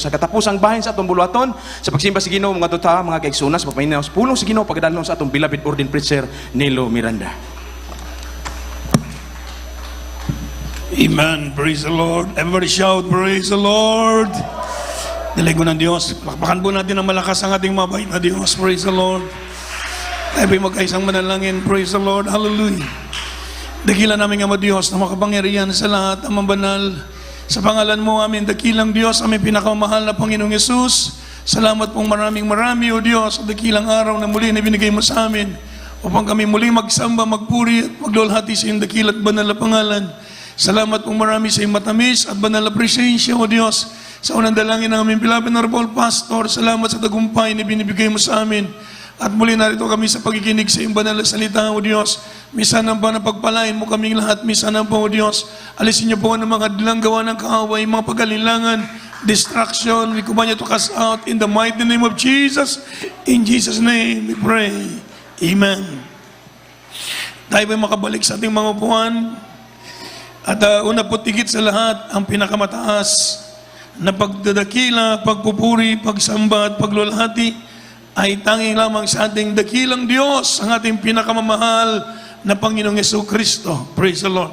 Sa katapusang bahin sa atong buluhaton, sa pagsimba sa Ginoo mga tuta, mga kaigsunas, pagpaminaw sa pulong sa Ginoo, pagdalon sa atong beloved ordained preacher Nilo Miranda. Amen. Praise the Lord. Everybody shout, praise the Lord. Daligo ng Diyos. Pakpakan po natin ang malakas ang ating mabait na Diyos. Praise the Lord. Tayo po'y magkaisang manalangin. Praise the Lord. Hallelujah. Dakila namin ang Diyos na makapangyarihan sa lahat ang mabanal. Sa pangalan mo, amin, dakilang Diyos, aming pinakamahal na Panginoong Yesus. Salamat pong maraming o Diyos, sa dakilang araw na muli na binigay mo sa amin upang kami muli magsamba, magpuri at maglulhati sa iyong dakilat banal na pangalan. Salamat pong marami sa iyong matamis at banal na presensya, o Diyos. Sa unang dalangin ng aming beloved Honorable Pastor, salamat sa tagumpay na binibigay mo sa amin. At muli narito kami sa pakikinig sa iyong banal na salita, o Diyos. Misan ba na pagpalain mo kaming lahat, misan po, o Diyos. Alisin niyo po ng mga dilang gawa ng kaaway, mga pagalilangan, distraction. We command you to cast out in the mighty name of Jesus. In Jesus' name we pray. Amen. Tayo ba'y makabalik sa ating mga upuan? At una po tigit sa lahat, ang pinakamataas na pagdadakila, pagpupuri, pagsamba at paglulhati ay tanging lamang sa ating dakilang Diyos, ang ating pinakamamahal na Panginoong Jesucristo. Praise the Lord.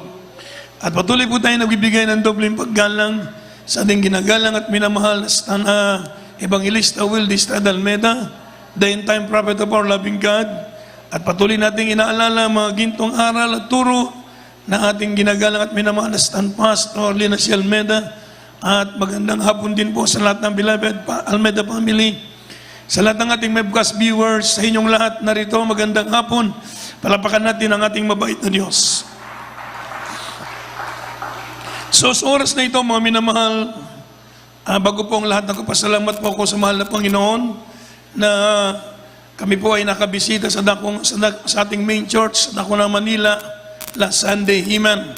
At patuloy po tayo nagbibigay ng dobleng paggalang sa ating ginagalang at minamahal na Evangelista Wildy Estrada Almeda, the end-time prophet of our loving God. At patuloy nating inaalala mga gintong aral at turo na ating ginagalang at minamahal na Pastor Lina C. Almeda. At magandang hapon din po sa lahat ng beloved Almeda family. Sa lahat ng ating webcast viewers, sa inyong lahat narito, magandang hapon. Palapakan natin ang ating mabait na Diyos. So sa oras na ito, mga minamahal, bago po ang lahat, nagpapasalamat po ako sa mahal na Panginoon na kami po ay nakabisita sa ating main church sa Dakong Manila last Sunday. Amen.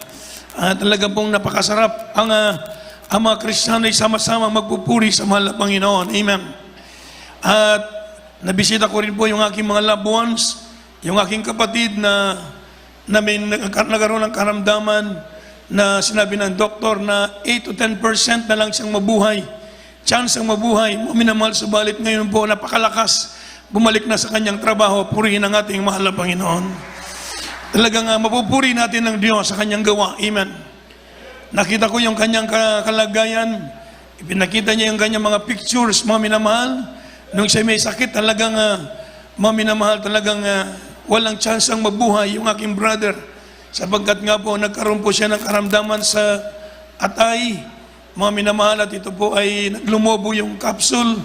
Talaga pong napakasarap ang mga Kristiyano ay sama-sama magpupuri sa mahal na Panginoon. Amen. At nabisita ko rin po yung aking mga loved ones, yung aking kapatid na may nagkaroon ng karamdaman na sinabi ng doktor na 8 to 10% na lang siyang mabuhay. Chance ang mabuhay. Minamahal, subalit ngayon po napakalakas. Bumalik na sa kanyang trabaho. Purihin ang ating mahal na Panginoon. Talagang mapupuri natin ng Diyos sa kanyang gawa. Amen. Nakita ko yung kanyang kalagayan. Ipinakita niya yung kanyang mga pictures, mga minamahal. Nung siya may sakit, talagang mga minamahal, talagang walang chance ang mabuhay yung aking brother. Sapagkat nga po, nagkaroon po siya ng karamdaman sa atay. Mga minamahal, at ito po ay naglumobo yung capsule.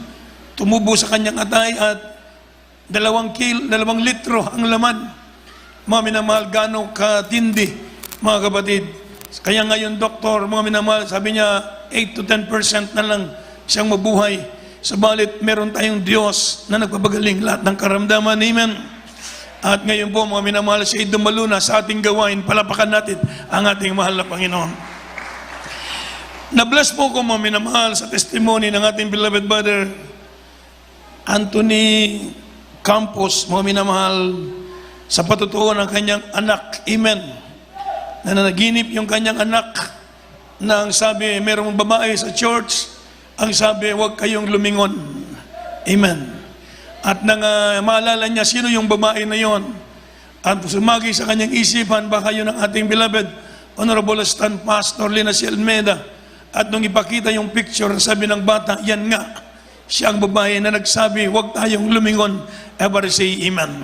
Tumubo sa kanyang atay at 2 litro ang laman. Mga minamahal, gano'ng katindi, mga kapatid. Kaya ngayon, doktor, mga minamahal, sabi niya, 8 to 10% na lang siyang mabuhay. Sabalit, meron tayong Diyos na nagpapagaling lahat ng karamdaman. Amen. At ngayon po, mga minamahal, siya ay dumalo na sa ating gawain. Palapakan natin ang ating mahal na Panginoon. Na-bless po ko, mga minamahal, sa testimony ng ating beloved brother Anthony Campos, mga minamahal, sa patutuo ng kanyang anak. Amen. Na nanaginip yung kanyang anak na ang sabi, merong babae sa church. Ang sabi, huwag kayong lumingon. Amen. At nang maalala niya, sino yung babae na yon? At sumagi sa kanyang isipan, baka yun ang ating beloved Honorable Pastor Lina C. Almeda. At nung ipakita yung picture, sabi ng bata, yan nga, siya ang babae na nagsabi, huwag tayong lumingon. Everybody say amen.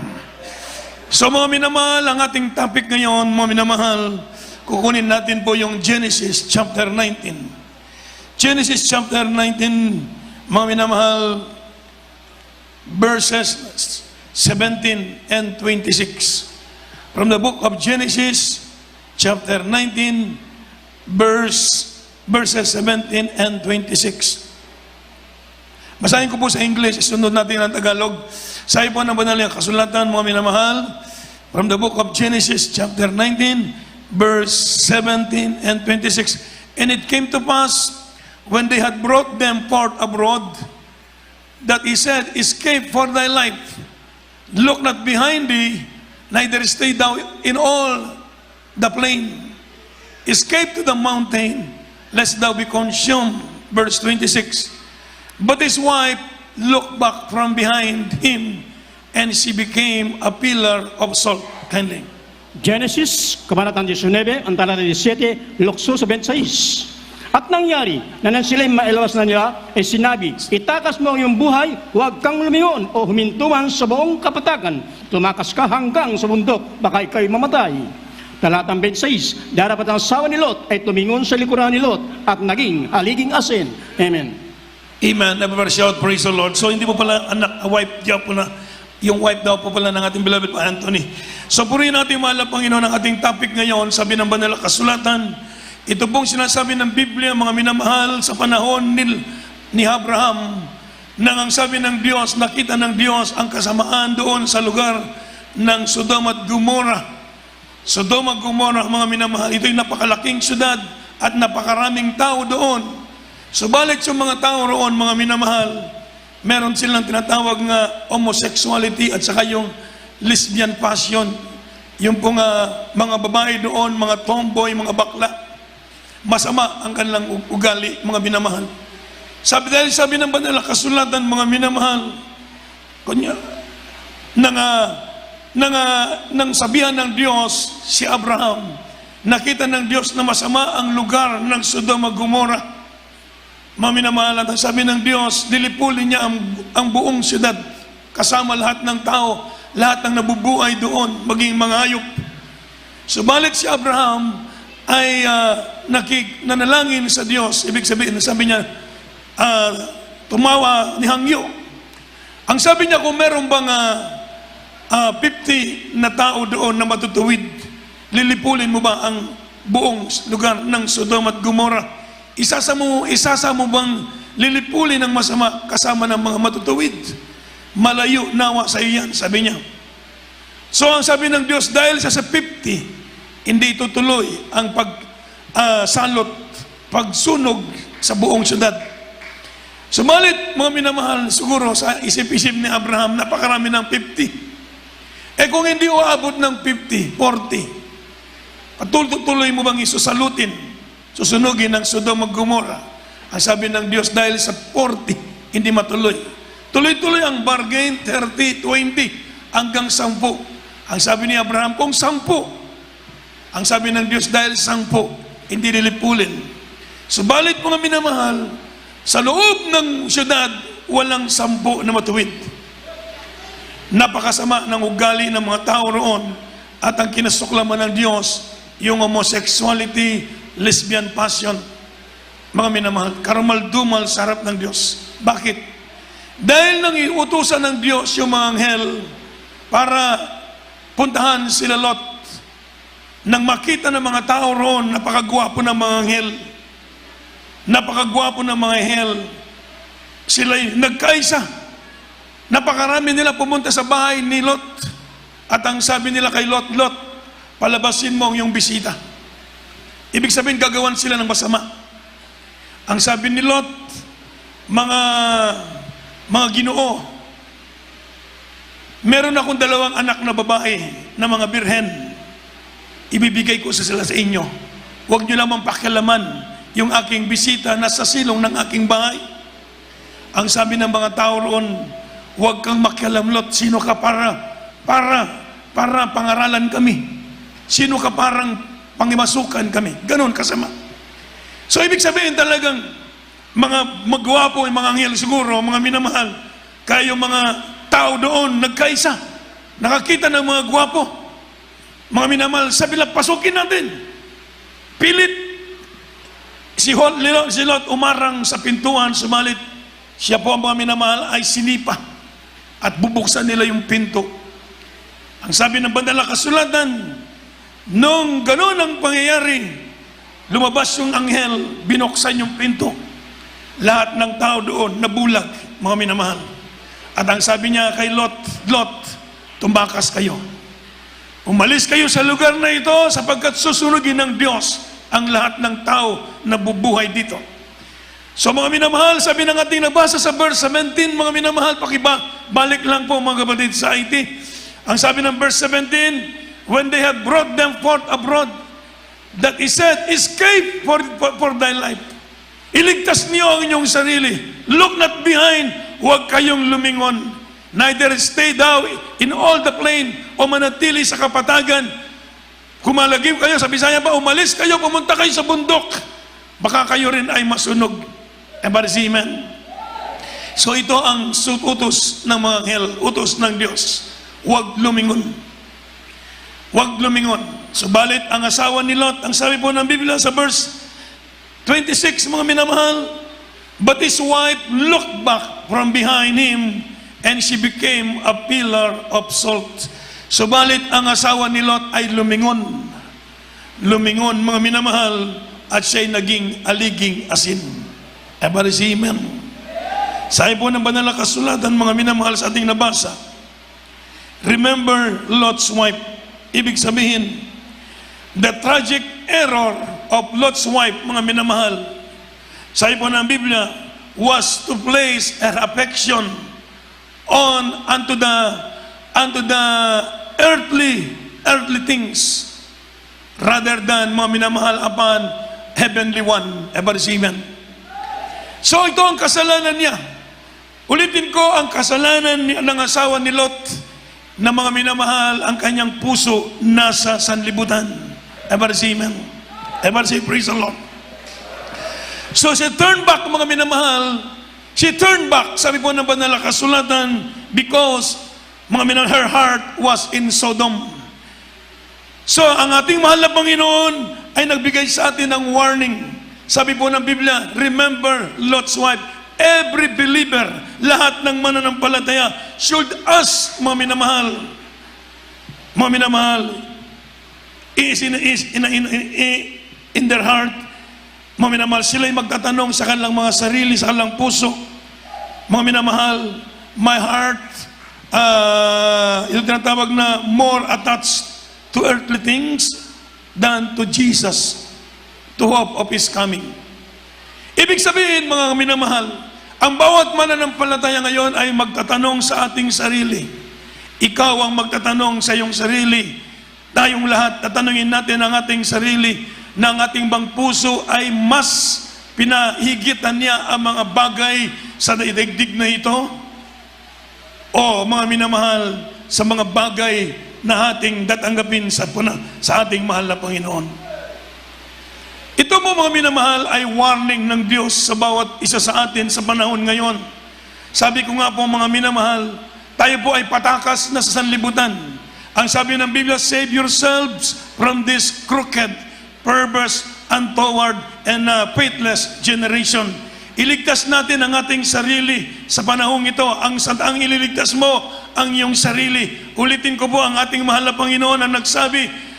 So mga minamahal, ang ating topic ngayon, mga minamahal, kukunin natin po yung Genesis chapter 19. Genesis chapter 19, mga minamahal, verses 17 and 26. From the book of Genesis, chapter 19, verses 17 and 26. Basahin ko po sa English, sunod natin ang Tagalog. Sa po ng banal na kasulatan, mga minamahal, from the book of Genesis, chapter 19, verse 17 and 26. And it came to pass, when they had brought them forth abroad, that he said, escape for thy life. Look not behind thee, neither stay thou in all the plain. Escape to the mountain, lest thou be consumed. Verse 26. But his wife looked back from behind him, and she became a pillar of salt. Kindly. Genesis, Kabanatang 19, ang talata 17, lukso sa 26. At nangyari na nang sila'y mailawas na nila, ay sinabi, itakas mo ang iyong buhay, huwag kang lumingon o humintuan sa buong kapatagan. Tumakas ka hanggang sa bundok, baka ikaw'y mamatay. Talatang 26, darapat ang asawa ni Lot ay tumingon sa likuran ni Lot at naging haliging asin. Amen. Amen. Everybody shout, praise the Lord. So hindi po pala anak, wife, diyan po na, yung wife daw po pala ng ating beloved pa Anthony. So purihin natin mahal na Panginoon ang ating topic ngayon, sabi ng banal na kasulatan. Ito pong sinasabi ng Biblia, mga minamahal, sa panahon ni Abraham, nang ang sabi ng Diyos, nakita ng Diyos ang kasamaan doon sa lugar ng Sodom at Gomorrah. Sodom at Gomorrah, mga minamahal, ito'y napakalaking syudad at napakaraming tao doon. Subalit yung mga tao roon, mga minamahal, meron silang tinatawag nga homosexuality at saka yung lesbian passion. Yung pong mga babae doon, mga tomboy, mga bakla, masama ang kanilang ugali, mga minamahal. Sabi ng banal na kasulatan, mga minamahal, kunya, nang sabihan ng Diyos si Abraham, nakita ng Diyos na masama ang lugar ng Sodom at Gomorrah. Mga minamahal, at sabi ng Diyos, dilipulin niya ang buong siyudad, kasama lahat ng tao, lahat ng nabubuhay doon, maging mga hayop. Subalit si Abraham ay nanalangin sa Diyos. Ibig sabihin, sabi niya, tumawa ni Hangyo. Ang sabi niya, kung meron bang 50 na tao doon na matutuwid, lilipulin mo ba ang buong lugar ng Sodom at Gomorrah? Isasama mo bang lilipulin ang masama kasama ng mga matutuwid? Malayo nawa sa iyan, sabi niya. So ang sabi ng Diyos, dahil sa 50, hindi tutuloy ang pagsalot, pagsunog sa buong syudad. Sumalit, mga minamahal, siguro sa isip-isip ni Abraham, napakarami ng 50. Kung hindi uabot ng 50, 40, patuloy mo bang isusalutin, susunugin ng Sodom at Gomorrah? Ang sabi ng Diyos, dahil sa 40, hindi matuloy. Tuloy-tuloy ang bargain, 30, 20, hanggang 10. Ang sabi ni Abraham, kung 10, ang sabi ng Diyos, dahil 10, hindi nilipulin. Subalit, mga minamahal, sa loob ng syudad, walang 10 na matuwid. Napakasama ng ugali ng mga tao roon, at ang kinasuklaman ng Diyos, yung homosexuality, lesbian passion. Mga minamahal, karumal-dumal sa harap ng Diyos. Bakit? Dahil nang iutusan ng Diyos yung mga anghel para puntahan sila Lot, nang makita ng mga tao roon, napakagwapo ng mga anghel, napakagwapo ng mga anghel, sila'y nagkaisa. Napakarami nila pumunta sa bahay ni Lot, at ang sabi nila kay Lot, Lot, palabasin mo ang iyong bisita. Ibig sabihin, gagawan sila ng masama. Ang sabi ni Lot, mga Ginoo, meron akong 2 anak na babae na mga birhen. Ibibigay ko sila sa inyo. Huwag nyo lamang pakialaman yung aking bisita na sa silong ng aking bahay. Ang sabi ng mga tao roon, huwag kang makialam, Lot. Sino ka para pangaralan kami? Sino ka parang pangimasukan kami? Ganon kasama. So ibig sabihin talagang mga magwapo, mga anghel siguro, mga minamahal, kayo mga tao doon nagkaisa, nakakita ng mga gwapo, mga minamahal, sabi lang, pasukin natin. Pilit. Si Lot umarang sa pintuan, sumalit. Siya po, mga minamahal, ay sinipa at bubuksan nila yung pinto. Ang sabi ng banal na kasulatan, nung gano'n ang pangyayari, lumabas yung anghel, binuksan yung pinto. Lahat ng tao doon nabulag, mga minamahal. At ang sabi niya kay Lot, Lot, tumakas kayo. Umalis kayo sa lugar na ito sapagkat susunugin ng Diyos ang lahat ng tao na bubuhay dito. So mga minamahal, sabi ng ating nabasa sa verse 17, mga minamahal, balik lang po mga kapatid sa IT. Ang sabi ng verse 17, when they had brought them forth abroad, that he said, escape for thy life. Iligtas niyo ang inyong sarili. Look not behind, huwag kayong lumingon. Neither stay thou in all the plain, o manatili sa kapatagan. Kumalagim kayo, sa Bisaya ba, umalis kayo, pumunta kayo sa bundok. Baka kayo rin ay masunog. Amen. So ito ang utos ng mga anghel, utos ng Diyos. Huwag lumingon. Huwag lumingon. Subalit ang asawa ni Lot, ang sabi po ng Biblia sa verse 26, mga minamahal, but his wife looked back from behind him, and she became a pillar of salt. Subalit ang asawa ni Lot ay lumingon. Lumingon, mga minamahal, at siya'y naging aliging asin. Amen. Sabi po ng banal na kasulatan, mga minamahal, sa ating nabasa, remember Lot's wife. Ibig sabihin, the tragic error of Lot's wife, mga minamahal, sabi po ng Biblia, was to place her affection unto the earthly things rather than, mga minamahal, upon heavenly one. Amen. So ito ang kasalanan niya. Ulitin ko, ang kasalanan ng asawa ni Lot, na mga minamahal, ang kanyang puso nasa sanlibutan. Amen. Praise the Lord. So she turned back, mga minamahal. She turned back, sabi po ng banal na kasulatan, because, mga minamahal, her heart was in Sodom. So ang ating mahal na Panginoon ay nagbigay sa atin ng warning. Sabi po ng Biblia, remember Lot's wife. Every believer, lahat ng mananampalataya, should ask, mga minamahal, in their heart, mga minamahal, sila'y magtatanong sa kanilang mga sarili, sa kanilang puso, mga minamahal, my heart, yung tinatawag na more attached to earthly things than to Jesus, to hope of His coming. Ibig sabihin, mga minamahal, ang bawat mananampalataya ngayon ay magtatanong sa ating sarili. Ikaw ang magtatanong sa iyong sarili. Tayong lahat, tatanungin natin ang ating sarili, na ang ating bang puso ay mas pinahigitan niya ang mga bagay sa daigdig na ito? O, mga minamahal, sa mga bagay na ating tatanggapin sa ating mahal na Panginoon? Ito mo, mga minamahal, ay warning ng Diyos sa bawat isa sa atin sa panahon ngayon. Sabi ko nga po, mga minamahal, tayo po ay patakas na sa sanlibutan. Ang sabi ng Biblia, save yourselves from this crooked, perverse, untoward, and faithless generation. Iligtas natin ang ating sarili sa panahong ito. Ang ililigtas mo, ang iyong sarili. Ulitin ko po, ang ating mahal na Panginoon ang nagsabi,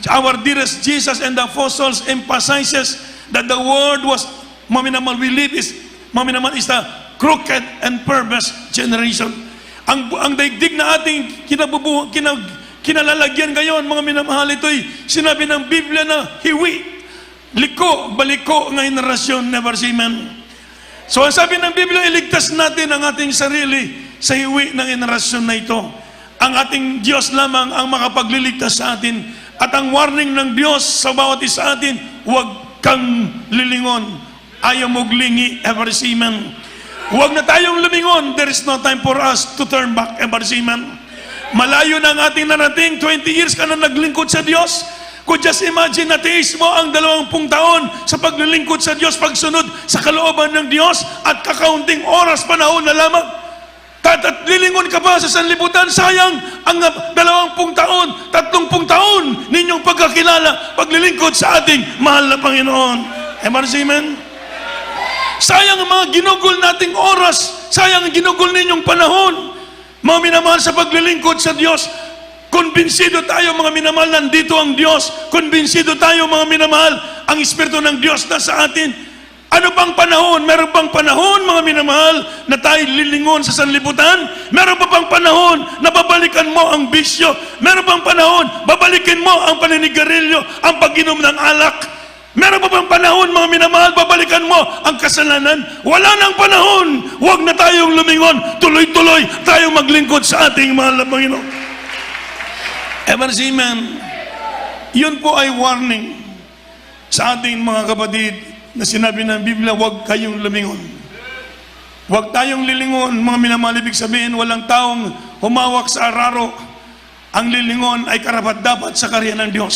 our dearest Jesus and the apostles emphasizes that the word was, maminamal, we live is, maminamal, is the crooked and perverse generation. Ang daigdig na ating kinalalagyan ngayon, mga minamahal, ito'y sinabi ng Biblia na hiwi, liko, baliko ng henerasyon, never see man. So ang sabi ng Biblia, iligtas natin ang ating sarili sa hiwi ng henerasyon na ito. Ang ating Diyos lamang ang makapagliligtas sa atin. At ang warning ng Diyos sa bawat isa atin, huwag kang lilingon. Ayaw mong lingi, ever see man. Huwag na tayong lumingon. There is no time for us to turn back, ever see man. Malayo na ang ating narating. 20 years ka na naglingkod sa Diyos. Kung just imagine na tiis mo ang 20 taon sa paglilingkod sa Diyos, pagsunod sa kalooban ng Diyos, at kakaunting oras, panahon na lamang, at lilingon ka pa sa sanlibutan, sayang ang 20 taon, 30 taon ninyong pagkakilala, paglilingkod sa ating mahal na Panginoon. Amen? Sayang ang mga ginugol nating oras, sayang ang ginugol ninyong panahon, mga minamahal, sa paglilingkod sa Diyos. Kumbinsido tayo, mga minamahal, nandito ang Diyos. Kumbinsido tayo, mga minamahal, ang Espiritu ng Diyos na sa atin. Ano bang panahon? Meron bang panahon, mga minamahal, na tayo lilingon sa sanlibutan? Meron pa bang panahon na babalikan mo ang bisyo? Meron bang panahon, babalikin mo ang paninigarilyo, ang pag-inom ng alak? Meron pa bang panahon, mga minamahal, babalikan mo ang kasalanan? Wala nang panahon. Huwag na tayong lumingon. Tuloy-tuloy tayong maglingkod sa ating mahal na Panginoon. Amen. Yun po ay warning sa ating mga kapatid na sinabi ng Biblia, huwag kayong lumingon. Huwag tayong lilingon, mga minamahal, ibig sabihin, walang taong humawak sa araro. Ang lilingon ay karapat-dapat sa karya ng Diyos.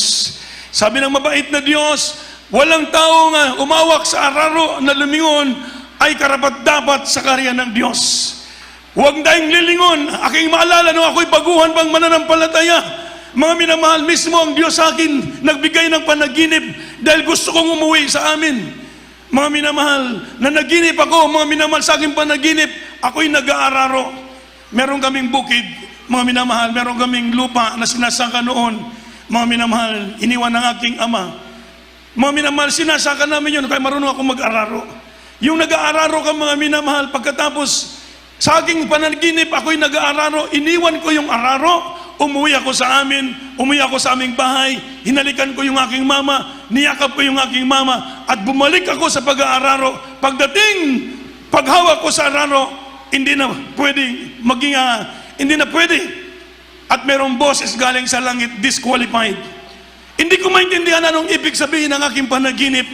Sabi ng mabait na Diyos, walang taong umawak sa araro na lumingon ay karapat-dapat sa karya ng Diyos. Huwag tayong lilingon. Aking maalala nung ako'y baguhan pang mananampalataya, mga minamahal, mismo ang Diyos sa akin nagbigay ng panaginip dahil gusto kong umuwi sa amin. Mga minamahal, na naginip ako, mga minamahal, sa aking panaginip, ako'y nag-aararo. Meron kaming bukid, mga minamahal, meron kaming lupa na sinasaka noon. Mga minamahal, iniwan ng aking ama. Mga minamahal, sinasaka namin yun, kaya marunong ako mag-araro. Yung nag-aararo ka, mga minamahal, pagkatapos sa aking panaginip, ako'y nag-aararo, iniwan ko yung araro, umuwi ako sa amin, umuwi ako sa aming bahay, hinalikan ko yung aking mama, niyakap ko yung aking mama, at bumalik ako sa pag-aararo. Pagdating, paghawak ko sa araro, hindi na pwede maging, hindi na pwede. At merong boses galing sa langit, disqualified. Hindi ko maintindihan anong ibig sabihin ng aking panaginip,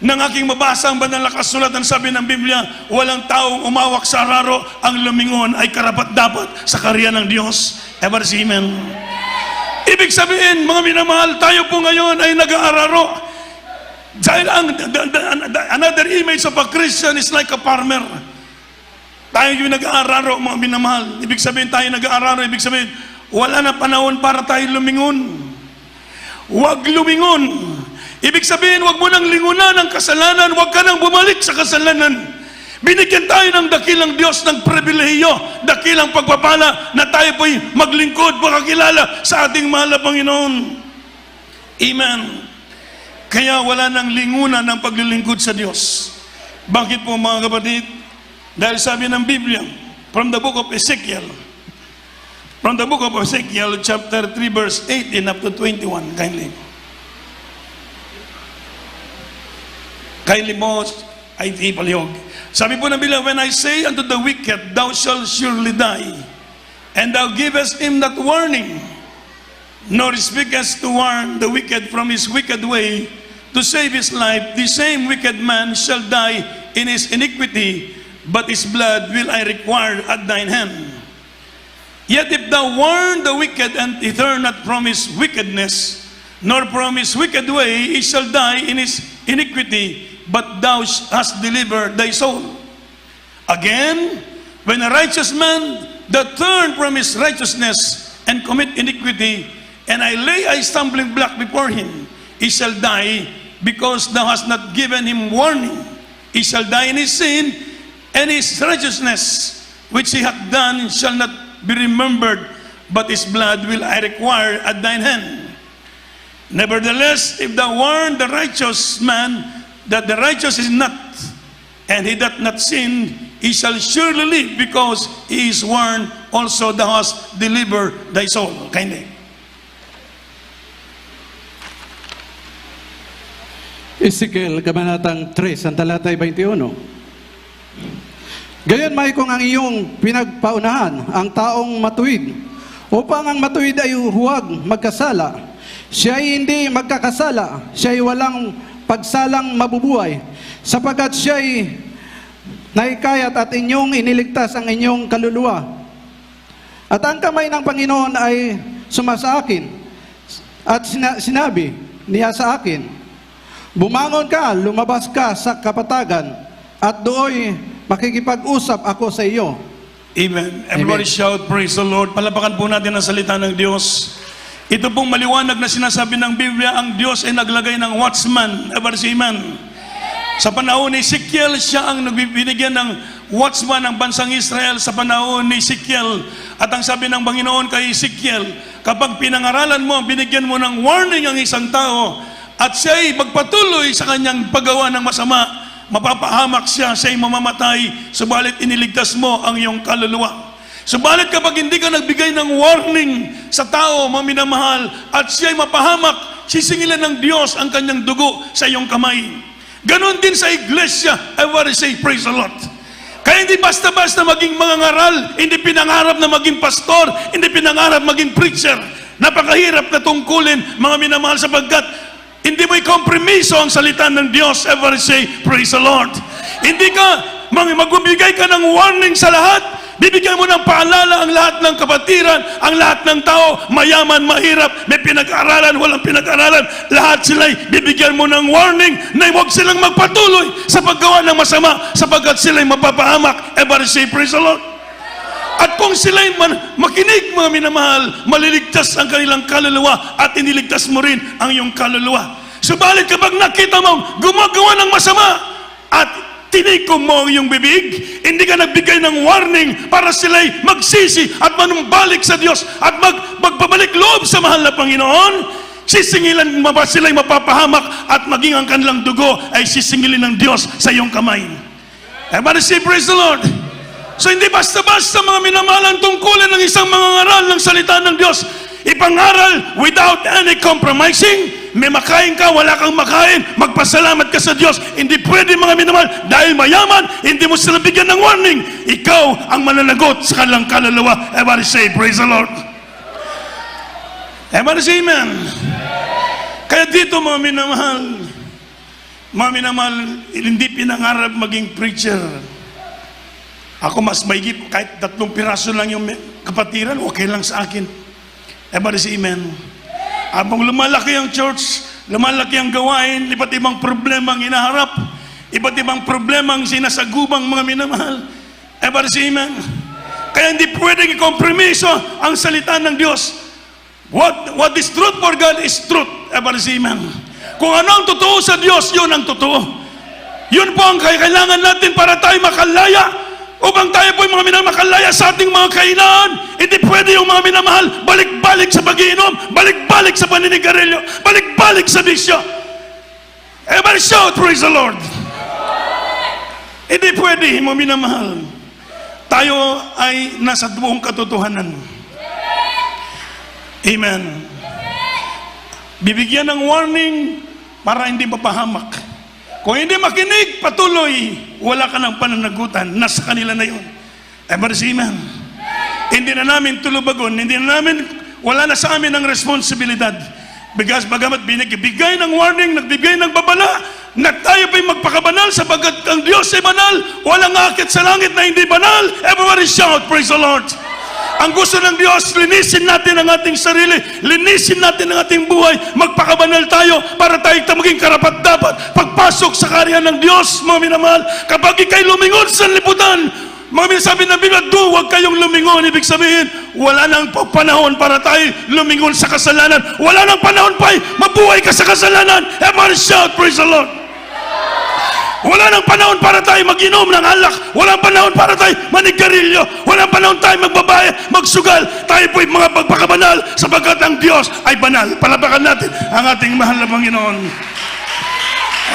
ng aking mabasa ang banal na kasulatan. Sabi ng Biblia, walang taong umawak sa araro, ang lumingon ay karapat-dapat sa karya ng Diyos. Ever see, amen? Ibig sabihin, mga minamahal, tayo po ngayon ay nag-aararo. Dahil another image of a Christian is like a farmer. Tayo yung nag-aararo, mga minamahal. Ibig sabihin, tayo nag-aararo, ibig sabihin, wala na panahon para tayo lumingon. Huwag lumingon. Ibig sabihin, huwag mo nang lingunan ang kasalanan, huwag ka nang bumalik sa kasalanan. Binigyan tayo ng dakilang Diyos ng pribilehiyo, dakilang pagpapala na tayo po'y maglingkod, makakilala sa ating mahal na Panginoon. Amen. Kaya wala nang lingunan ng paglilingkod sa Diyos. Bakit po, mga kapatid? Dahil sabi ng Biblia, from the book of Ezekiel, chapter 3, verse 18 up to 21, kindly mo ay ipalihog. Sabi po ng Biblia, when I say unto the wicked, thou shalt surely die, and thou givest him that warning, nor speakest to warn the wicked from his wicked way, to save his life, the same wicked man shall die in his iniquity, but his blood will I require at thine hand. Yet if thou warn the wicked, and he turn not from his wickedness, nor from his wicked way, he shall die in his iniquity, but thou hast delivered thy soul. Again, when a righteous man that turn from his righteousness and commit iniquity, and I lay a stumbling block before him, he shall die, because thou hast not given him warning. He shall die in his sin, and his righteousness which he hath done shall not be remembered, but his blood will I require at thine hand. Nevertheless, if thou warn the righteous man that the righteous is not, and he doth not sin, he shall surely live, because he is warned, also thou hast delivered thy soul. Kindly. Ezekiel, Kabanatang 3, ang talatay 21. Gayon may kung ang iyong pinagpaunahan, ang taong matuwid, upang ang matuwid ay huwag magkasala. Siya ay hindi magkakasala, siya ay walang pagsalang mabubuhay, sapagkat siya'y naikayat at inyong iniligtas ang inyong kaluluwa. At ang kamay ng Panginoon ay sumasa akin, at sinabi niya sa akin, bumangon ka, lumabas ka sa kapatagan, at dooy makikipag-usap ako sa iyo. Amen. Everybody shout, praise the Lord. Palapakan po natin ang salita ng Diyos. Ito pong maliwanag na sinasabi ng Biblia, ang Diyos ay naglagay ng watchman. Ever say amen? Sa panahon ni Ezekiel, siya ang nagbibigyan ng watchman ng bansang Israel sa panahon ni Ezekiel. At ang sabi ng Panginoon kay Ezekiel, kapag pinangaralan mo, binigyan mo ng warning ang isang tao, at siya'y magpatuloy sa kanyang paggawa ng masama, mapapahamak siya, siya'y mamamatay, subalit iniligtas mo ang iyong kaluluwa. Subalit kapag hindi ka nagbigay ng warning sa tao, maminamahal, at siya'y mapahamak, sisingilan ng Diyos ang kanyang dugo sa iyong kamay. Ganon din sa iglesia. I want to say, praise the Lord. Kaya hindi basta-basta maging mga ngaral, hindi pinangarap na maging pastor, hindi pinangarap maging preacher. Napakahirap na tungkulin, mga minamahal, sapagkat Hindi mo i-kompromiso ang salita ng Diyos. Ever say, praise the Lord. Hindi ka, magbibigay ka ng warning sa lahat. Bibigyan mo ng paalala ang lahat ng kapatiran, ang lahat ng tao, mayaman, mahirap, may pinag-aralan, walang pinag-aralan. Lahat sila'y bibigyan mo ng warning na huwag silang magpatuloy sa paggawa ng masama sapagkat sila'y mapapahamak. Ever say, praise the Lord. At kung sila'y makinig, mga minamahal, maliligtas ang kanilang kaluluwa at iniligtas mo rin ang iyong kaluluwa. Subalit kapag nakita mo gumagawa ng masama at tinikom mo ang iyong bibig, hindi ka nagbigay ng warning para sila'y magsisi at manumbalik sa Diyos at magpabalik loob sa mahal na Panginoon, sisingilan sila'y mapapahamak at maging ang kanilang dugo ay sisingilin ng Diyos sa iyong kamay. Everybody say, praise the Lord. So hindi basta-basta mga minamalang tungkulin ng isang mga ngaral ng salita ng Diyos. Ipangaral without any compromising. May makain ka, wala kang makain, magpasalamat ka sa Diyos. Hindi pwede mga minamahal, dahil mayaman, hindi mo sila bigyan ng warning. Ikaw ang mananagot sa kanilang kaluluwa. Everybody say, praise the Lord. Everybody say, amen. Kaya dito mga minamahal, hindi pinangarap maging preacher. Ako mas maigit, kahit 3 piraso lang yung kapatiran, okay lang sa akin. Everybody say amen. Habang lumalaki ang church, lumalaki ang gawain, iba't ibang problema ang hinaharap, iba't ibang problema ang sinasagubang mga minamahal. Everybody say amen. Kaya hindi pwedeng ikompromiso ang salita ng Diyos. What is truth for God is truth. Everybody say amen. Kung ano ang totoo sa Diyos, yun ang totoo. Yun po ang kailangan natin para tayo makalaya. Upang tayo po yung mga minamakalaya sa ating mga kainaan. Hindi pwede yung mga minamahal balik-balik sa pag-iinom, balik-balik sa paninigarilyo, balik-balik sa bisyo. Everybody shout, praise the Lord. Hindi pwede mga minamahal. Tayo ay nasa buong katotohanan. Amen. Bibigyan ng warning para hindi mapahamak. Kung hindi makinig, patuloy, wala ka ng pananagutan, nasa kanila na yun. Everybody say amen. Hindi na namin tulubagon, wala na sa amin ang responsibilidad. Because bagamat binigay ng warning, nagbigay ng babala, na tayo pa'y magpakabanal sapagkat ang Diyos ay banal, walang akit sa langit na hindi banal. Everybody shout, praise the Lord. Ang gusto ng Diyos, linisin natin ang ating sarili, linisin natin ang ating buhay, magpakabanal tayo para tayo maging karapat-dapat pagpasok sa kaharian ng Diyos, mga minamahal. Kapag ikay lumingon sa liputan, mga minasabi ng Biblia, huwag kayong lumingon. Ibig sabihin, wala nang panahon para tayo lumingon sa kasalanan. Wala nang panahon pa, mabuhay ka sa kasalanan. Everybody shout, praise the Lord. Wala nang panahon para tayo mag-inom ng alak. Walang panahon para tayo manigarilyo. Walang panahon tayo magbabae, magsugal. Tayo po'y mga pagpakabanal sapagkat ang Diyos ay banal. Palapakan natin ang ating mahal na Panginoon.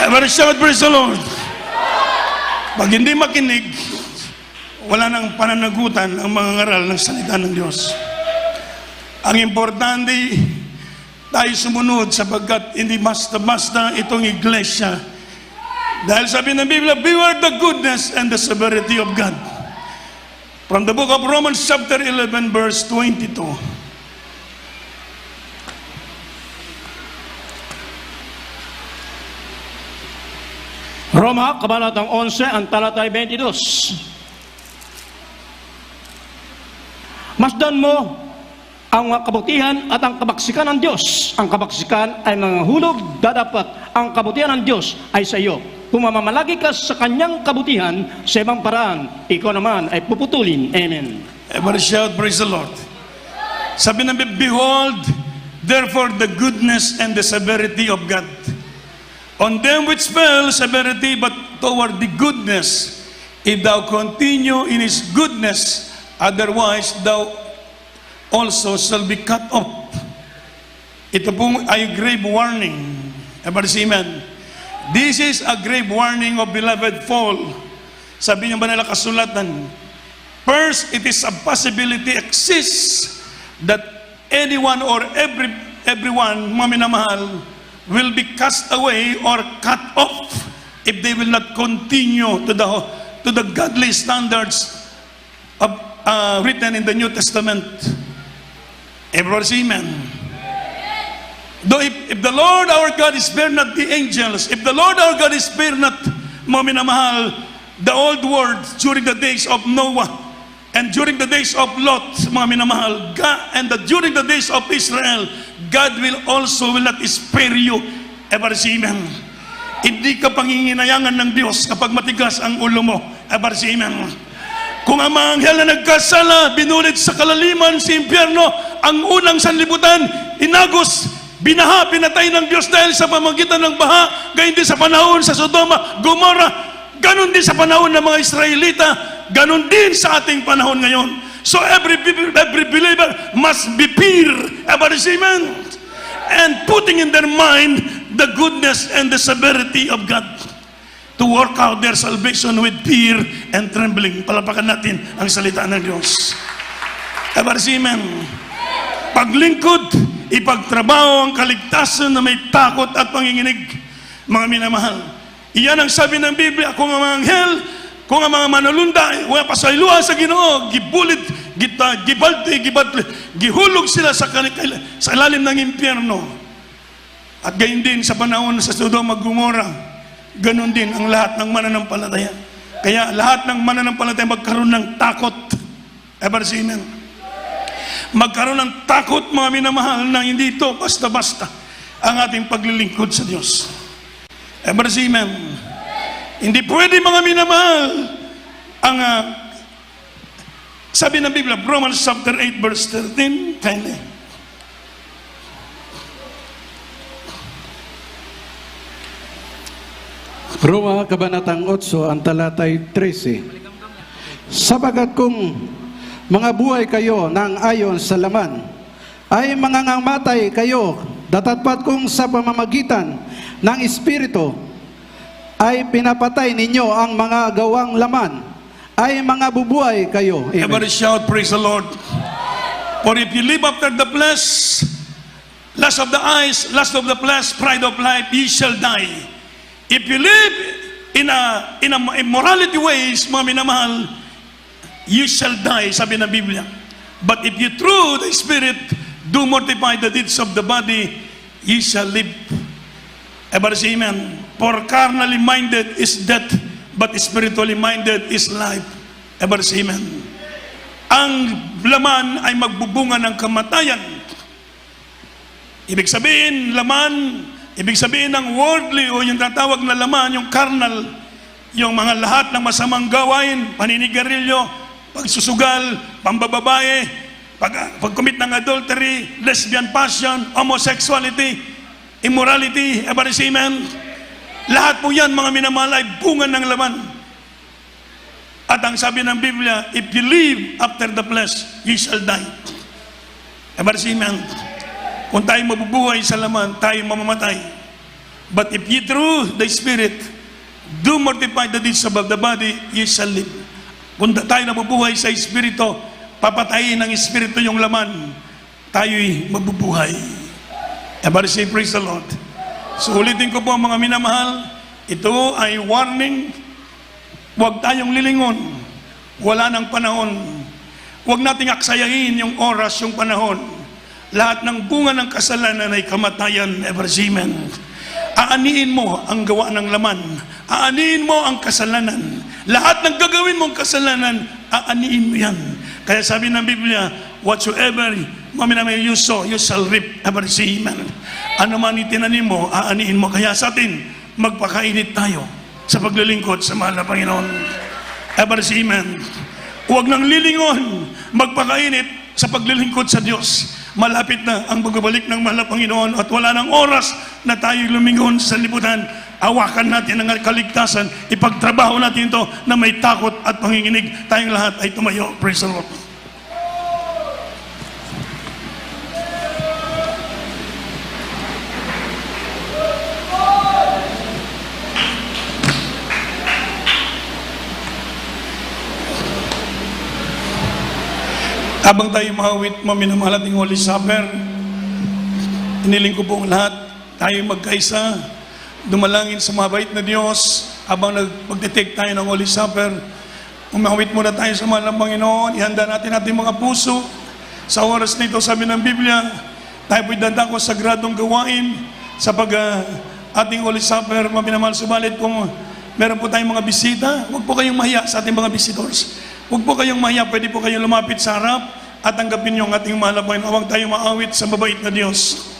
Everybody shout, praise the Lord. Pag hindi makinig, wala nang pananagutan ang mga ngaral ng salita ng Diyos. Ang importante, tayo sumunod sapagkat hindi basta-basta itong iglesia. Dahil sabi ng Biblia, beware the goodness and the severity of God. From the book of Romans chapter 11 verse 22. Roma, kabanatang 11, ang talatay 22. Masdan mo ang kabutihan at ang kabaksikan ng Diyos. Ang kabaksikan ay mga hulog, dadapat ang kabutihan ng Diyos ay sa iyo. Kung mamamalagi ka sa kanyang kabutihan sa ibang paraan, ikaw naman ay puputulin. Amen. Everybody shout, praise the Lord. Sabi ng Biblia, behold, therefore the goodness and the severity of God. On them which fell severity, but toward the goodness, if thou continue in his goodness, otherwise thou also shall be cut off. Ito pong ay grave warning. Everybody say amen. This is a grave warning of beloved fall. Sabi niya ba nila kasulatan? First, it is a possibility exists that anyone or everyone, mga minamahal, will be cast away or cut off if they will not continue to the godly standards of, written in the New Testament. Everybody say amen. Though if the Lord our God is spared not the angels, if the Lord our God is spared not, mga minamahal, the old world during the days of Noah and during the days of Lot, mga minamahal, during the days of Israel, God will not spare you. Ever see, amen. Hindi ka panginginayangan ng Diyos kapag matigas ang ulo mo. Ever see, amen. Kung ang mga anghel na nagkasala, binulit sa kalaliman sa impyerno, ang unang sanlibutan, inagos, binaha, pinatay ng Diyos dahil sa pamagitan ng baha, gayon din sa panahon sa Sodoma, Gomorrah, ganon din sa panahon ng mga Israelita, ganon din sa ating panahon ngayon. So every believer must be pure, amen, and putting in their mind the goodness and the severity of God, to work out their salvation with fear and trembling. Palapakan natin ang salita ng Diyos. Amen. Paglingkod, ipagtrabaho ang kaligtasan na may takot at panginginig. Mga minamahal, iyan ang sabi ng Biblia. Kung ang mga anghel, kung ang mga manulunda, wala pasayluhan sa Ginoo, gibulit, gihulog sila sa ilalim ng impyerno. At gayon din sa panahon sa Sodoma, Gomorrah, ganon din ang lahat ng mananampalataya. Kaya lahat ng mananampalataya magkaroon ng takot. Amen. Magkaroon ng takot, mga minamahal, na hindi ito basta-basta ang ating paglilingkod sa Diyos. Amen. Hindi pwede, mga minamahal, ang sabi ng Biblia, Romans chapter 8 verse 13, kindly. Roma, Kabanatang 8, ang talatay 13. Sapagat kung mga buhay kayo ng ayon sa laman, ay mangangamatay kayo, datapwat kung sa pamamagitan ng Espiritu, ay pinapatay ninyo ang mga gawang laman, ay mga bubuhay kayo. Amen. Everybody shout, praise the Lord. For if you live after the flesh, lust of the eyes, lust of the flesh, pride of life, ye shall die. If you live in immorality ways, mga minamahal, you shall die, sabi ng Biblia. But if you through the Spirit do mortify the deeds of the body, ye shall live. Everybody say amen. For carnally minded is death, but spiritually minded is life. Everybody say amen. Ang laman ay magbubunga ng kamatayan. Ibig sabihin, laman, ibig sabihin ng worldly o yung tatawag na laman, yung carnal, yung mga lahat ng masamang gawain, paninigarilyo, pagsusugal, pambababae, pag-commit ng adultery, lesbian passion, homosexuality, immorality, everybody say amen. Lahat po yan, mga minamahal, ay bunga ng laman. At ang sabi ng Biblia, if you live after the flesh, you shall die. Everybody say amen. Kung tayo mabubuhay sa laman, tayo mamamatay. But if ye through the Spirit do mortify the deeds of the body, ye shall live. Kung tayo nabubuhay sa Espiritu, papatayin ng Espiritu yung laman, tayo'y mabubuhay. Everybody say praise the Lord. So ulitin ko po, mga minamahal, ito ay warning. Huwag tayong lilingon. Wala ng panahon. Huwag nating aksayahin yung oras, yung panahon. Lahat ng bunga ng kasalanan ay kamatayan, ever amen. Aaniin mo ang gawa ng laman. Aaniin mo ang kasalanan. Lahat ng gagawin mong kasalanan, aaniin mo yan. Kaya sabi ng Biblia, whatsoever you sow, you shall reap, ever amen. Ano man itinanim mo, aaniin mo. Kaya sa atin, magpakainit tayo sa paglilingkod sa mahal na Panginoon. Ever amen. Huwag nang lilingon, magpakainit sa paglilingkod sa Diyos. Malapit na ang pagbabalik ng mahal na Panginoon at wala nang oras na tayo lumingon sa libutan. Awakan natin ang kaligtasan, ipagtrabaho natin ito na may takot at panginginig. Tayong lahat ay tumayo. Praise the Lord. Habang tayo mahawit, minamahal ating Holy Supper, iniling ko po ang lahat, tayo magkaisa, dumalangin sa mabait na Diyos, habang mag-detect tayo ng Holy Supper, umahawit muna tayo sa mahal ng Panginoon, ihanda natin ating mga puso, sa oras na ito, sabi ng Biblia, Tayo po'y dadako sa sagradong gawain sa ating Holy Supper, mga minamahal. Subalit kung meron po tayong mga bisita, huwag po kayong mahiya sa ating mga visitors. Huwag po kayong mahiya, pwede po kayong lumapit sa harap at tanggapin niyo ang ating mahal na Panginoon. Huwag tayong maawit sa mabait na Diyos.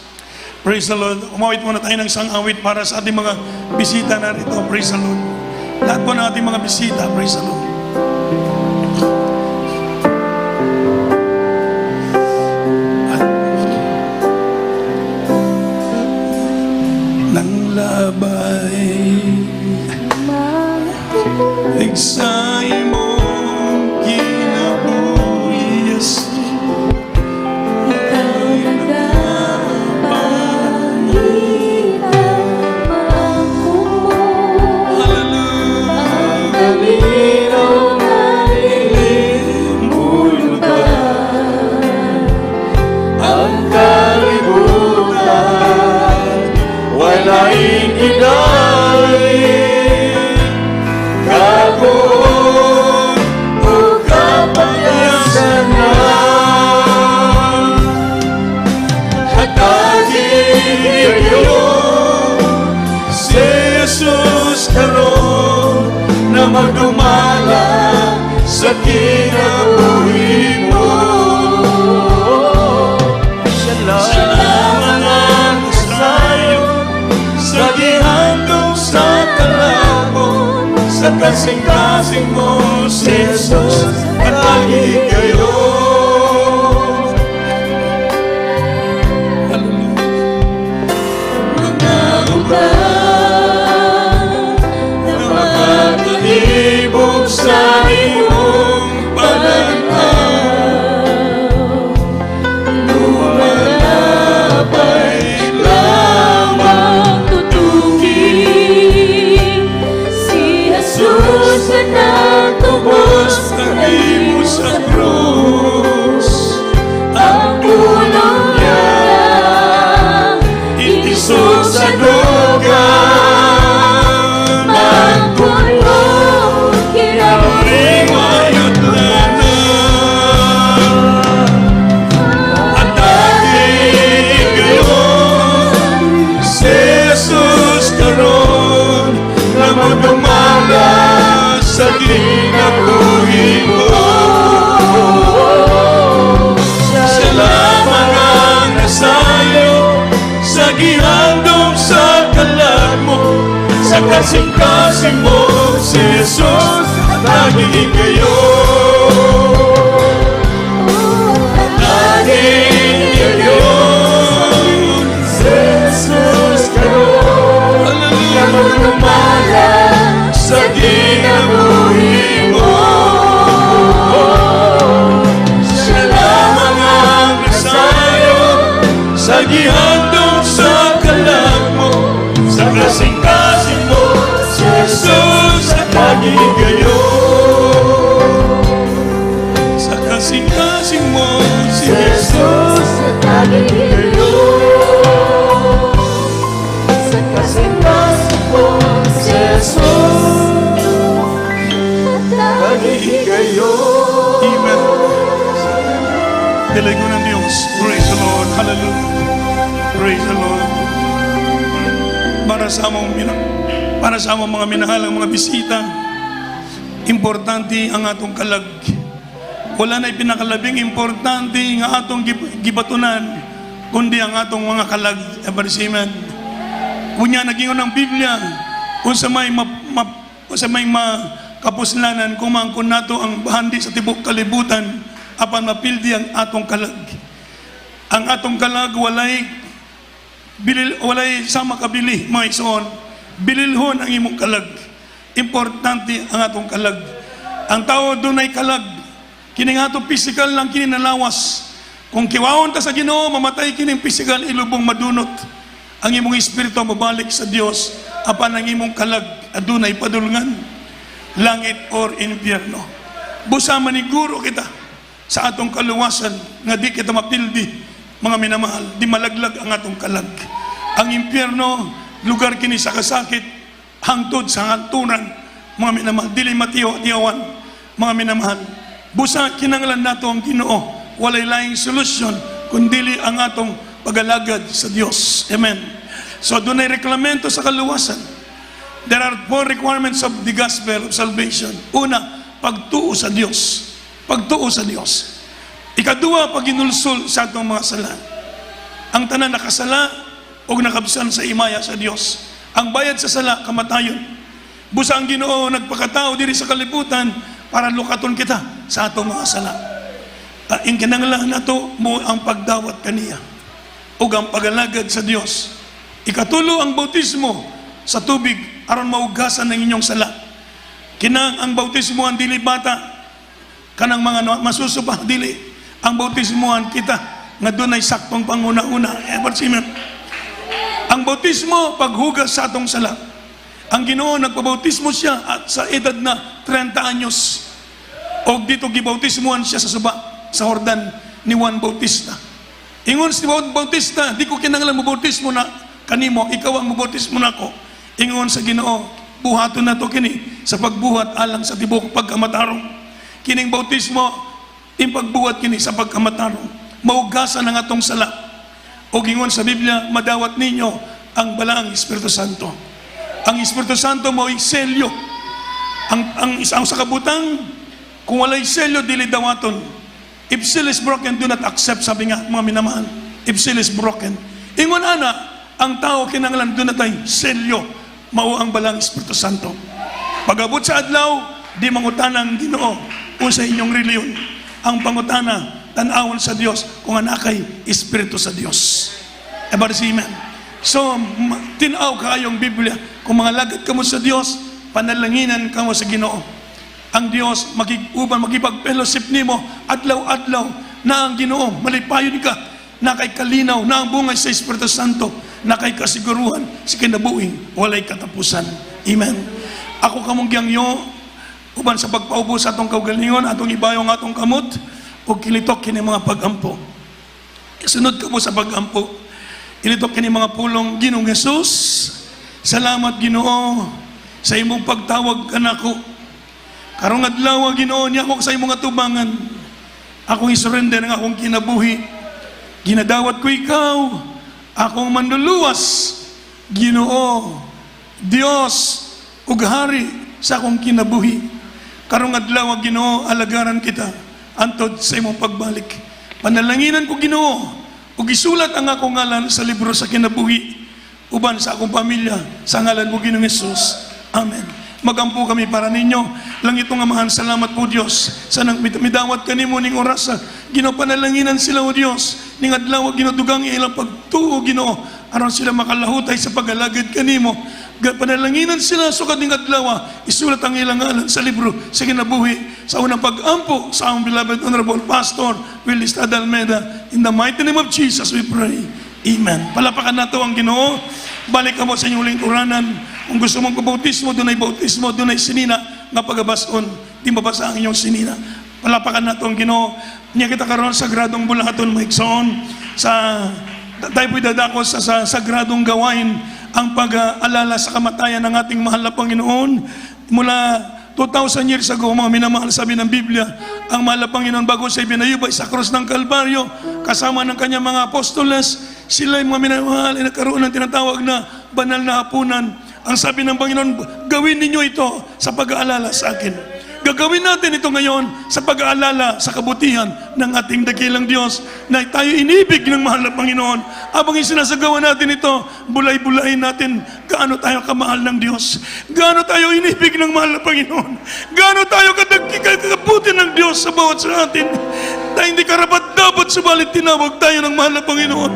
Praise the Lord. Umawit muna tayo ng isang awit para sa ating mga bisita na rito. Praise the Lord. Lahat po ng ating mga bisita. Praise the Lord. Nang labay Igsay mong kinabuhi, Yesu. Magdumala sa kinabuhi mo. Salamat ang kasayo sa gihandong sa kalabon, sa kasing-kasing mo, si Jesus, at lagi kayo. Ibog sa iyong pananaw, lumalabay lamang tutukin si Jesus na nagtubos ng imo sa krus. Ang pulong niya itisog sa dugan. Sa kinabuhi mo, salamat ang nasayo sa gihandong sa kalag mo, sa kasing-kasing mo, si Jesus, lagi kayo. Lagi kayo, si Jesus kayo, lamang lumala sa kinabuhi mo. Siya lamang ang nasayo sa gihandong sa kalag mo, sa kasing-kasing mo, si Jesus at lagi kayo. Sa kasing-kasing mo, si Jesus at lagi kayo. Sa kasing-kasing mo, si Jesus kayo. Amen. Dilig mo ng Diyos. Praise the Lord. Hallelujah. Praise the Lord. Para sa among mga minahalang mga bisita, importante ang atong kalag. Wala na ipinakalabing importante nga atong gibatunan, kundi ang atong mga kalag. Amen. Kunya nagingon ng Biblia, kung sa may kapuslanan, kumangkon nato ang bahandi sa tibok kalibutan, apan mapildi ang atong kalag. Ang atong kalag walay sama kabili, mga ison. Bililhon ang imong kalag. Importante ang atong kalag. Ang tao dunay kalag. Kining atong physical lang kininalawas. Kung kiwaon ta sa Ginoo, mamatay kining physical, ilubong madunot. Ang imong espiritu mabalik sa Dios, apan ang imong kalag adunay padulngan, langit or impyerno. Busa maniguro kita sa atong kaluwasan nga di kita mapildi, mga minamahal, di malaglag ang atong kalag. Ang impyerno, lugar kini sa kasakit, hangtod sa hantunan, mga minamahal, dili matiyaw-tiyawan, mga minamahal. Busa kinanglan nato ang Ginoo, walay laing solusyon kundili ang atong pag-alagad sa Diyos. Amen. So doon ay reklamento sa kaluwasan. There are 4 requirements of the gospel of salvation. Una, pagtuo sa Diyos. Pagtuo sa Diyos. Ikadua, paginulsol sa atong mga sala. Ang tanan nakasala o nakabsan sa imaya sa Diyos. Ang bayad sa sala, kamatayon. Busa ang Ginoo nagpakatao diri sa kalibutan para lukaton kita sa atong mga sala. Ang kinanglan nato mo ang pagdawat kaniya ug ang pagalagad sa Dios. Ikatulo ang bautismo sa tubig aron maugasan ng inyong sala. Kinang ang bautismo ang dili bata kanang mga masusuba dili. Ang bautismohan kita nga dunay saktong panguna-una. Ang bautismo paghugas sa atong sala. Ang Ginoo nagpabautismo siya at sa edad na 30 anyos. Og dito gibautismohan siya sa suba sa Jordan ni Juan Bautista. Ingon si Juan Bautista, di ko kinahanglan mo bautismo na kanimo, ikaw ang mabautismo nako. Ingon sa Ginoo, buhaton na to kini sa pagbuhat alang sa tibok pagkamatarong. Kining bautismo impagbuhat kini sa pagkamatarong. Maugasan ang atong sala. O gingon sa Biblia, madawat ninyo ang balaang Espiritu Santo. Ang Espiritu Santo mo'y selyo. Ang sa kabutang, kung walay selyo, dili dawaton. If seal is broken, do not accept, sabi nga mga minamahal. If seal is broken. Ingon ana, ang tao kinanglan do not ay selyo. Mao ang balang Espiritu Santo. Pag-abot sa adlaw, di mangutanang Ginoo o sa inyong reliyon. Ang pangutana, tanawon sa Diyos kung anakay Espiritu sa Diyos. Amen. So, tinaw kayong Biblia. Kung mga lagad kamo sa Diyos, panalanginan kamo sa Ginoo. Ang Diyos magipag-fellowship nimo adlaw-adlaw na ang Ginoo malipayon ka na kay kalinaw na ang bungay sa Espiritu Santo na kay kasiguruhan sa kinabuhing walay katapusan. Amen. Ako kamong giyangyo uban sa pagpaubos sa atong kaugalingon atong ibayo ang atong kamot o kilitok kini mga pagampo. Sunod kamo sa pagampo. Kilitok kini mga pulong Ginoong Hesus. Salamat Ginoo sa imong pagtawag kanako. Karong adlaw Ginoo niya ako sa imong atubangan. Akong isurrender ang akong kinabuhi. Ginadawat ko ikaw, akong manluluwas. Ginoo, Dios ug hari sa akong kinabuhi. Karong adlaw Ginoo, alagaran kita antod sa imong pagbalik. Panalanginan ko Ginoo, ug isulat ang akong ngalan sa libro sa kinabuhi uban sa akong pamilya sa ngalan mo Ginoong Hesus. Amen. Magampo kami para ninyo. Langit nga amahan, salamat po Diyos. Sanang midawat kanimo ning oras. Ginoo panalanginan sila o Diyos. Ning adlaw ginudugang ilang pagtuo Ginoo aron sila makalahutay sa pag-alagad kanimo. Panalanginan sila sukad ning adlaw. Isulat ang ilang ngalan sa libro sa kinabuhi sa unang pag-ampo sa among beloved Honorable Pastor Willis Almeida. In the mighty name of Jesus we pray. Amen. Palapakan nato ang Ginoo. Balik mo sa inyong lingkuranan. Kung gusto mong pabautismo, doon ay sinina nga pagabason. Di mabasa ang inyong sinina. Palapakan na itong Ginoo. Niya kita karoon sa sagradong bulahaton maigsoon. Tayo po'y dadakos sa sagradong gawain ang pag-alala sa kamatayan ng ating mahal na Panginoon. Mula 2,000 years ago, mga minamahal sabi ng Biblia, ang mahal na Panginoon bago siya binayubay sa krus ng Kalbaryo, kasama ng kanyang mga apostoles, sila yung mga minamahal ay nagkaroon ng tinatawag na banal na hapunan. Ang sabi ng Panginoon, gawin ninyo ito sa pag-aalala sa akin. Gagawin natin ito ngayon sa pag-aalala sa kabutihan ng ating dakilang Diyos na tayo inibig ng mahal na Panginoon. Habang isinasagawa natin ito, bulay-bulayin natin gaano tayo kamahal ng Diyos. Gaano tayo inibig ng mahal na Panginoon. Gaano tayo kakabuti ng Diyos sa bawat sa atin. Na hindi karapat-dapat subalit tinawag tayo ng mahal na Panginoon.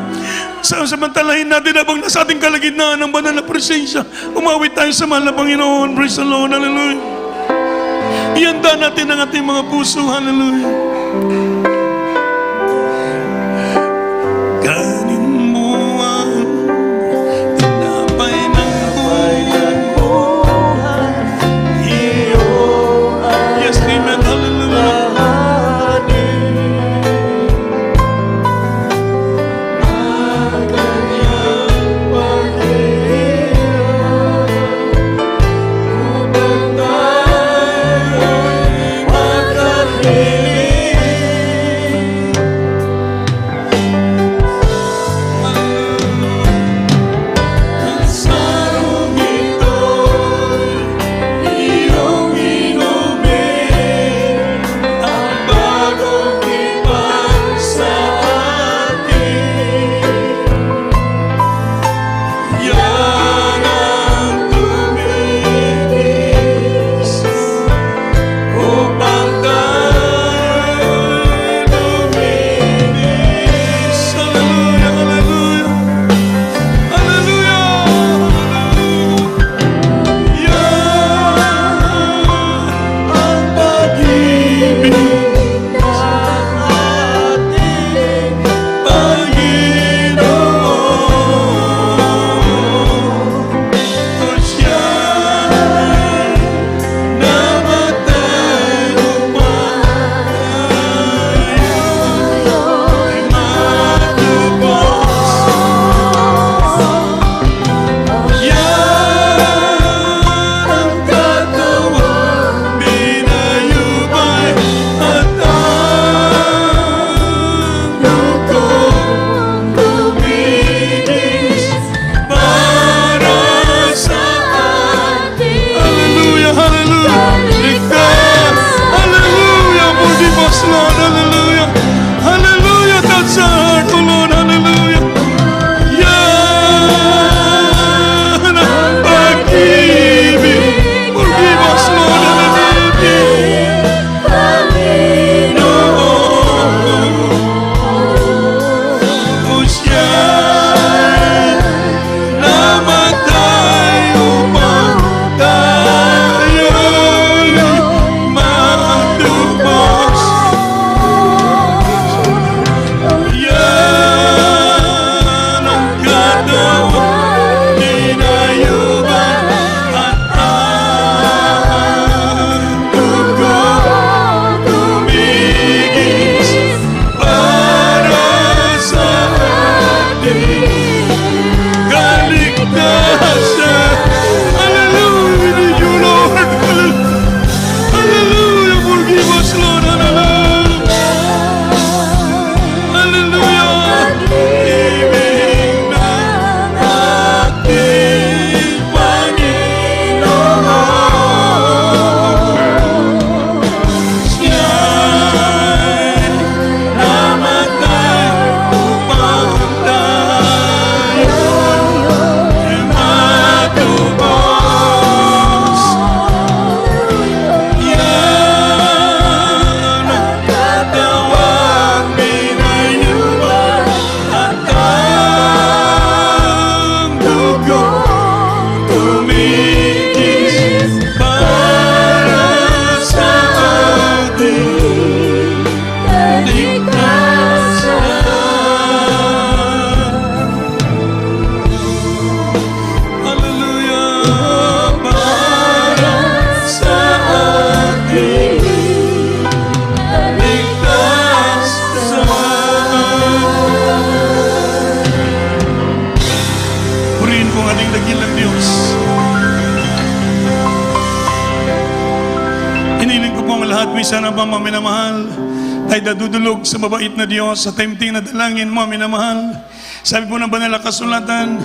Samantalahin natin habang nasa ating kalagitnaan ng banal na presensya. Umawit tayo sa mahal na Panginoon. Praise the Lord. Hallelujah. Ihanda natin ang ating mga puso. Hallelujah. Kanin mo ang tinapay ng buhay. Yes, amen. Hallelujah. minsan na ba, mga minamahal, tayo dadudulog sa mabait na Diyos, sa taimting na dalangin, mga minamahal. Sabi po ng banal na kasulatan,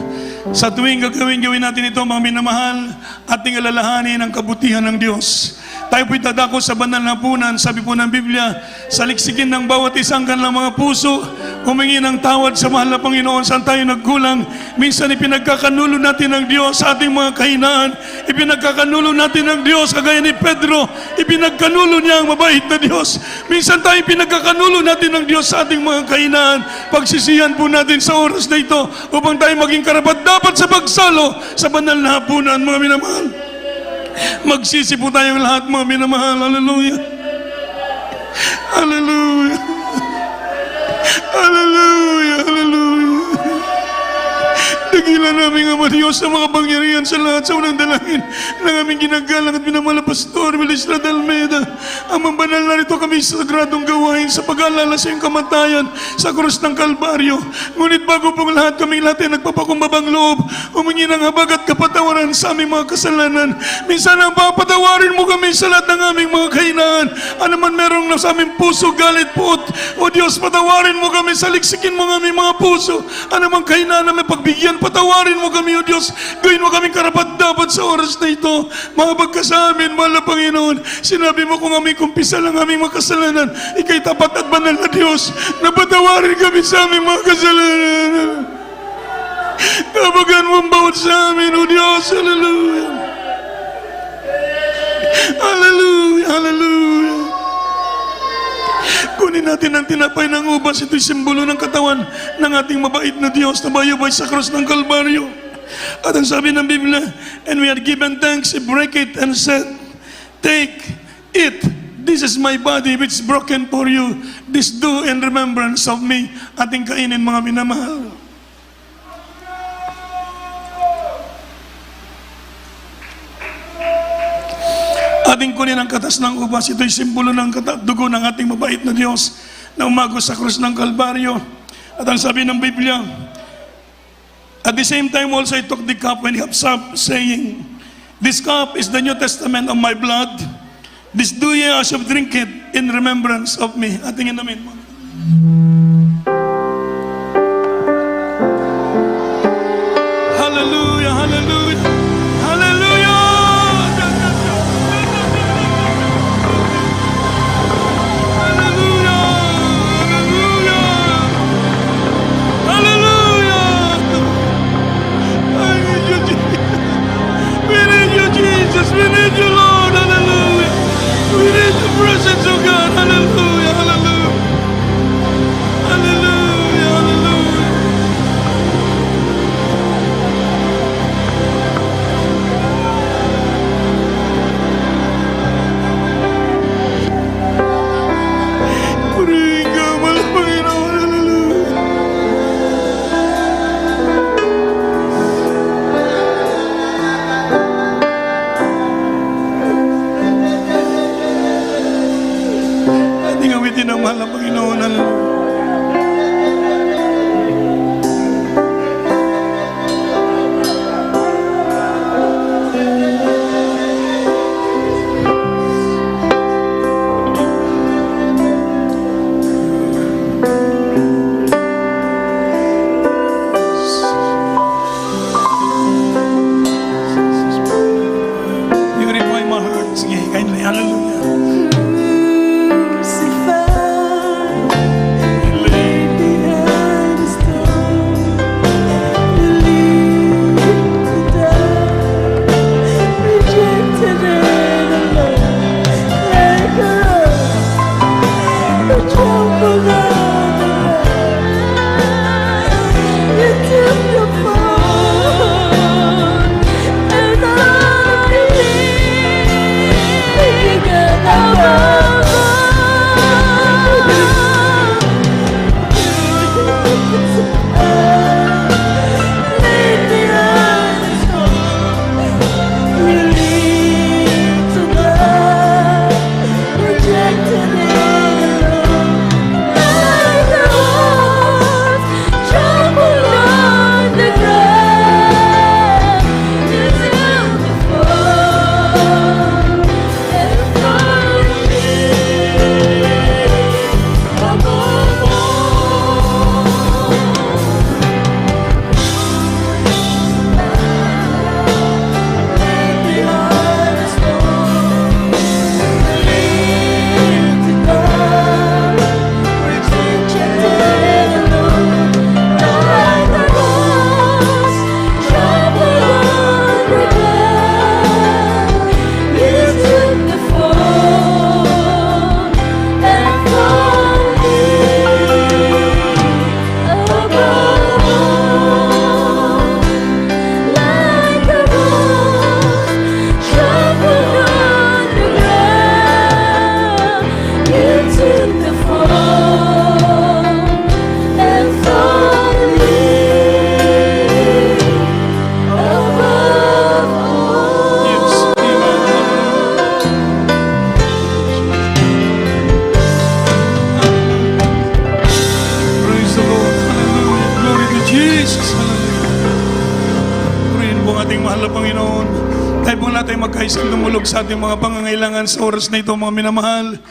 sa tuwing gawin natin ito, mga minamahal, ating alalahanin ang kabutihan ng Diyos. Tayo po'y tadako sa banal na hapunan, sabi po ng Biblia, saliksikin ng bawat isang kanilang mga puso, humingi ng tawad sa mahal na Panginoon saan tayo nagkulang. Minsan ipinagkakanulo natin ng Diyos sa ating mga kahinaan, ipinagkakanulo natin ng Diyos, kagaya ni Pedro, ipinagkanulo niya ang mabait na Diyos. Minsan tayo ipinagkakanulo natin ng Diyos sa ating mga kahinaan. Pagsisihan po natin sa oras na ito upang tayo maging karapat dapat sa pagsalo sa banal na hapunan, mga minamahal. Magsisi po tayong lahat, mga minamahal. Hallelujah. Hallelujah. Hallelujah. Hallelujah. Dakilan namin, Ama Diyos, sa mga pangyarihan sa lahat sa unang dalangin ng aming ginagalang at minamahal na Pastor Melisla Dalmeda. Ang banal na nito kami sa sagradong gawain sa pag-alala sa iyong kamatayan sa krus ng Kalbaryo. Ngunit bago pong lahat, kaming lahat ay nagpapakumbabang loob, humingi ng habag at kapatawaran sa aming mga kasalanan. Minsan ang papatawarin mo kami sa lahat ng aming mga kahinaan. Ano man merong nasa aming puso, galit, puot, o Diyos, patawarin mo kami, saliksikin mo ang aming mga puso. Ano man kahinaan na may pagbigyan, patawarin mo kami, O Diyos. Gawin mo kami karapat dapat sa oras na ito. Mga ka sa amin, mahal na Panginoon. Sinabi mo kung aming kumpisal ang aming mga kasalanan, ikay tapat at banal na Diyos, na patawarin kami sa aming mga kasalanan. Kabagan mo ang bawat sa amin, O Diyos. Hallelujah. Hallelujah. Hallelujah. Kunin natin ang tinapay ng ubas. Ito'y simbolo ng katawan ng ating mabait na Diyos na bayabay sa krus ng Kalbaryo. At ang sabi ng Biblia, and we had given thanks, he break it and said, take it. This is my body which is broken for you. This do in remembrance of me. Ating kainin, mga minamahal. Ating kunin ang katas ng ubas. Ito'y simbolo ng dugo ng ating mabait na Diyos na umagos sa krus ng Kalbaryo. At ang sabi ng Biblia, at the same time also I took the cup when he had supped, saying, this cup is the New Testament of my blood. This do ye as you drink it in remembrance of me. Ating inamin mo. Hallelujah, hallelujah, hallelujah. Jesus, we need you, Lord, hallelujah. We need the presence of God, hallelujah, hallelujah. Hallelujah, hallelujah. Purihin ka, mahal na Panginoon, hallelujah. Awitin ang mahal na Panginoon. Hallelujah. Purify my heart. Sige, kain na. Hallelujah. mahal na Panginoon. Tayo po natin magkaisang dumulog sa ating mga pangangailangan sa oras na ito, mga minamahal.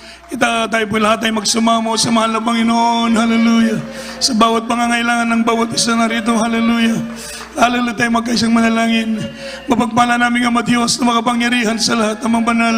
Tayo po lahat ay magsumamo sa mahal na Panginoon. Hallelujah. Sa bawat pangangailangan ng bawat isa na rito. Hallelujah. Hallelujah, tayo magkaisang manalangin. Mapagpala namin Ama Diyos na makapangyarihan sa lahat ng mga banal.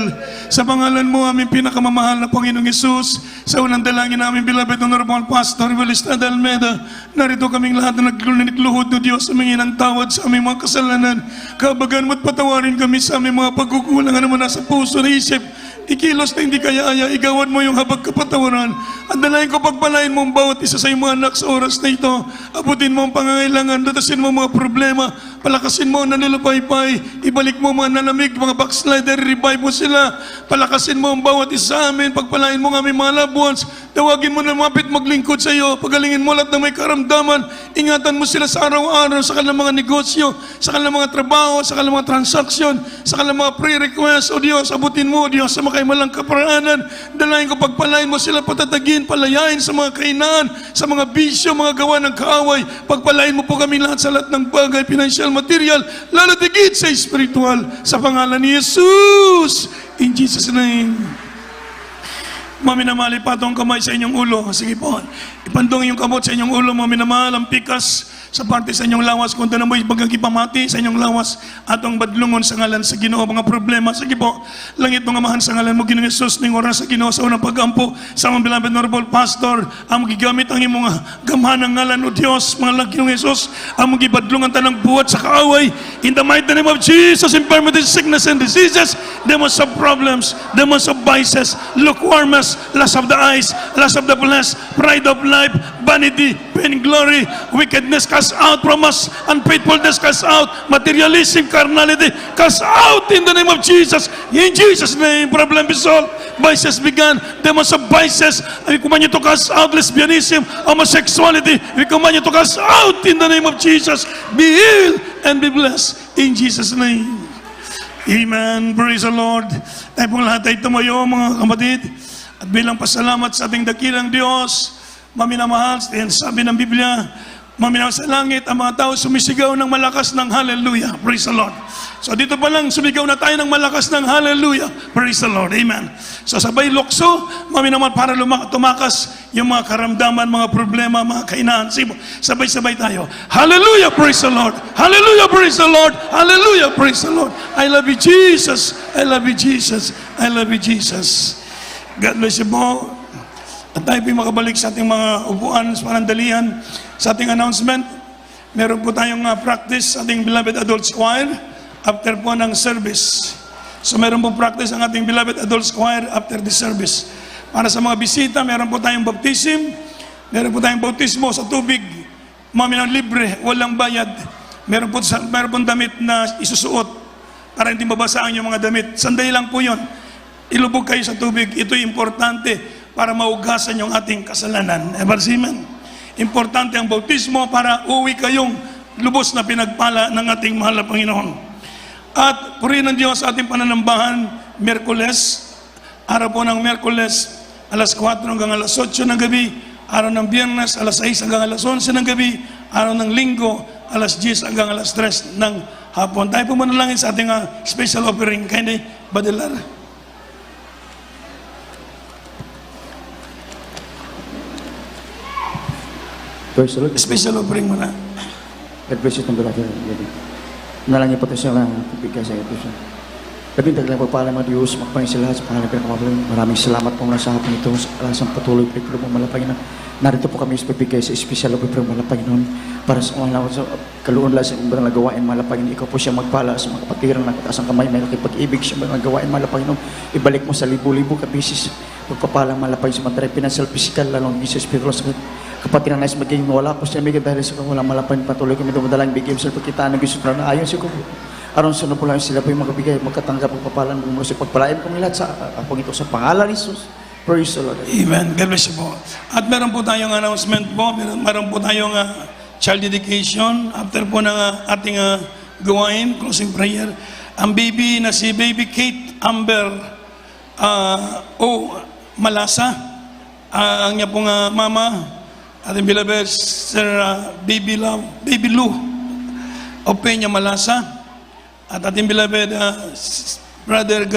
Sa pangalan mo, aming pinakamamahal na Panginoong Yesus, sa unang dalangin namin, beloved Honorable Pastor Evangelista Almeida, narito kaming lahat na nagluhod no Diyos, aming ng tawad sa aming mga kasalanan. Kabagan mo't patawarin kami sa aming mga pagkukulangan naman nasa puso na isip. Ikilos na hindi kaya-aya, igawad mo yung habag kapatawaran. At dalayan ko pagpalain mo ang bawat isa sa iyong mga anak sa oras na ito. Abutin mo ang pangangailangan, datasin mo ang mga problema, palakasin mo ang nanilapaypay, ibalik mo ang mga nalamig, mga backslider, revive mo sila, palakasin mo ang bawat isa sa amin, pagpalain mo ang aming mga loved ones, tawagin mo na mapit maglingkod sa iyo, pagalingin mo lahat ng may karamdaman, ingatan mo sila sa araw-araw, sa kanilang mga negosyo, sa kanilang mga trabaho, sa kanilang mga transaksyon, sa kanilang mga pre-request. O Diyos, abutin mo, O Diyos, sa makaimalang kaparaanan, dalayan ko pagpalain mo sila, patatagin, palayain sa mga kainaan, sa mga bisyo, mga gawa ng kaaway, pagpalain mo po kami lahat sa lahat ng bagay, financial, material, lalo tigit sa spiritual, sa pangalan ni Jesus. In Jesus' name. Maminamali pa itong kamay sa inyong ulo. Sige po, ipandong yung kamot sa inyong ulo, maminamahal, ang pikas sa parte sa inyong lawas, kung na mo'y bagang ipamati sa inyong lawas, atong badlungon sa ngalan sa Ginoo, mga problema. Sige po, langit mga amahan sa ngalan mo, Ginoong Yesus, ning oras sa Ginoo, sa unang pag-ampo, sa mga beloved Honorable Pastor, ang magigamit ang imong gamhan ng ngalan, O Diyos, mga lang Ginoong Yesus, ang magibadlungan tanang buhat sa kaaway, in the mighty name of Jesus, infirmities, sickness, and diseases, demons of problems, demons of vices, lukewarmness, lust of the eyes, lust of the flesh, pride of life, vanity, pain, glory, wickedness, cast out from us, unfaithfulness, cast out, materialism, carnality, cast out in the name of Jesus. In Jesus' name, problem be solved, vices began, demons of vices, we command you to cast out, lesbianism, homosexuality, we command you to cast out in the name of Jesus. Be healed and be blessed in Jesus' name. Amen. Praise the Lord. Tayo pong lahat ay tumayo, mga kapatid, at bilang pasalamat sa ating dakilang Diyos, maminamahal, sabi ng Biblia, maminamahal sa langit, ang mga tao sumisigaw ng malakas ng hallelujah. Praise the Lord. So dito pa lang, sumigaw na tayo ng malakas ng hallelujah. Praise the Lord. Amen. So sabay lukso, maminamahal, para tumakas yung mga karamdaman, mga problema, mga kainaan. Sabay-sabay tayo. Hallelujah, praise the Lord. Hallelujah, praise the Lord. Hallelujah, praise the Lord. I love you, Jesus. I love you, Jesus. I love you, Jesus. God bless you po. At tayo po makabalik sa ating mga upuan, sa panandalian, sa ating announcement. Meron po tayong practice sa ating beloved adults choir after po ng service. So meron po practice ang ating beloved adults choir after the service. Para sa mga bisita, meron po tayong baptism, meron po tayong bautismo sa tubig, maminang libre, walang bayad. Meron po damit na isusuot para hindi mabasaan yung mga damit. Sandali lang po yun. Ilubog kayo sa tubig. Ito'y importante para maugasan yung ating kasalanan. Amen. Importante ang bautismo para uwi kayong lubos na pinagpala ng ating mahal na Panginoon. At purihin ng Diyos sa ating pananambahan, Miyerkules, araw po ng Miyerkules, alas 4 hanggang alas 8 ng gabi, araw ng Biyernes, alas 6 hanggang alas 11 ng gabi, araw ng Linggo, alas 10 hanggang alas 3 ng hapon. Tayo po manalangin sa ating special offering. Kaya Badalar. Praise the Lord. Special offering mo na. God bless you, brother. Nalangin po tayo siya na pipigay sa ito siya. Labing taglang pagpala mga Diyos, magpangin sila sa pangalan pinakamabalang. Maraming salamat po mula sa hapon ito. Sa patuloy po ito mo malapangin. Narito po kami sa pipigay sa special offering malapangin para sa mga sa kaluon lang sa ibang nagawain malapangin. Ikaw po siya magpala sa mga kapatiran na kataas ang kamay. May nakipag-ibig siya mga nagawain malapangin. Ibalik mo sa libo-libo kabisis. Pagpapalang malapangin sa mga financial, physical, lalong sa spiritual sa kapatid na nais maging wala po siya may dahil sa walang malapan patuloy kami dumadalang bigay sa pagkita ng gusto na ayon siya ko aron sa po lang sila po yung makabigay magkatanggap ng papalan mo sa pagpalain kami lahat sa apong ito sa pangalan ni Jesus. Praise the Lord. Amen. God bless you po. At meron po tayong announcement po, meron po tayong child dedication after po ng ating gawain, closing prayer. Ang baby na si Baby Kate Amber Malasa, ang niya pong mama, ating beloved Sir Baby Lou Opeña Malasa, at ating beloved Brother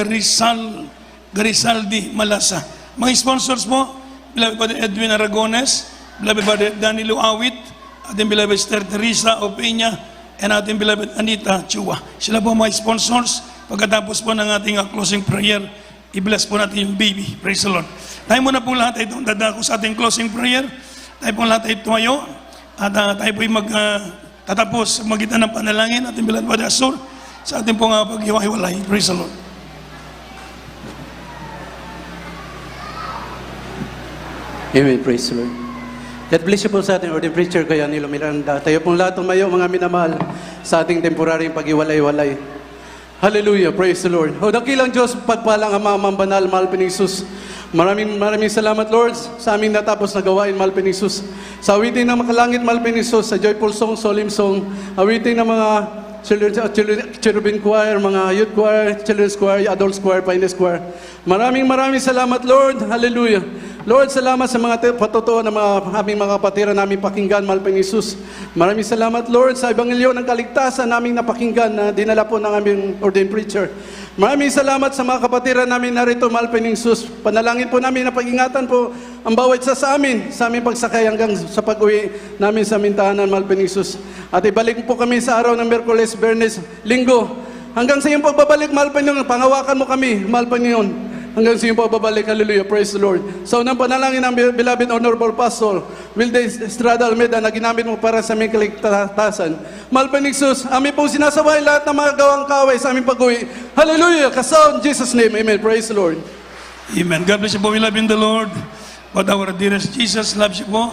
Garisaldi Malasa. Mga sponsors mo, beloved Brother Edwin Aragones, beloved Brother Danilo Awit, ating beloved Sister Teresa Opeña, and ating beloved Anita Chua. Sila po mga sponsors. Pagkatapos po ng ating closing prayer, i-bless po natin yung baby. Praise the Lord. Tayo muna po lahat ay dadako sa ating closing prayer. Tayo po lahat ay tumayo. At tayo po ay tatapos magitan ng panalangin ating beloved Brother Asor sa ating pong paghiwa-hiwalay. Praise the Lord. Amen. Praise the Lord. God bless you po sa ating ordained preacher, Kuya Nilo Miranda. Tayo pong lahat tumayo, mga minamahal, sa ating temporaryong paghiwalay-walay. Hallelujah. Praise the Lord. O dakilang Diyos, pagpalang Ama, Banal, mahal po ni Jesus. Maraming salamat, Lord, sa aming natapos na gawain, mahal po ni Jesus. Sa awitin ng makalangit, mahal po ni Jesus, sa joyful song, solemn song, awitin ng mga cherubim choir, mga youth choir, children's choir, adults choir, finest choir. Maraming salamat, Lord. Hallelujah. Lord, salamat sa mga patotoo na aming mga kapatiran namin pakinggan, mahal po ni Jesus. Maraming salamat, Lord, sa ebanghelyo ng kaligtasan naming napakinggan na dinala po ng aming ordained preacher. Maraming salamat sa mga kapatiran namin narito, mahal po ni Jesus. Panalangin po namin na pag-ingatan po ang bawat isa sa amin, sa aming pagsakay hanggang sa pag-uwi namin sa aming tahanan, mahal po ni Jesus. At ibalik po kami sa araw ng Miyerkules, Biyernes, Linggo. Hanggang sa iyong pagbabalik, mahal po niyo, pangawakan mo kami, mahal po niyo. Hanggang sa iyong pagbabalik, hallelujah, praise the Lord. Sa unang panalangin ng beloved Honorable Pastor Wilde Estrada Almeida na ginamit mo para sa aming kaligtasan. Mahal po ni Jesus, amin pong sinasaway lahat ng mga gawang kaway sa aming pag-uwi. Hallelujah, kasaw in Jesus' name, amen, praise the Lord. Amen. God bless you po. We love you in the Lord. But our dearest Jesus loves you po.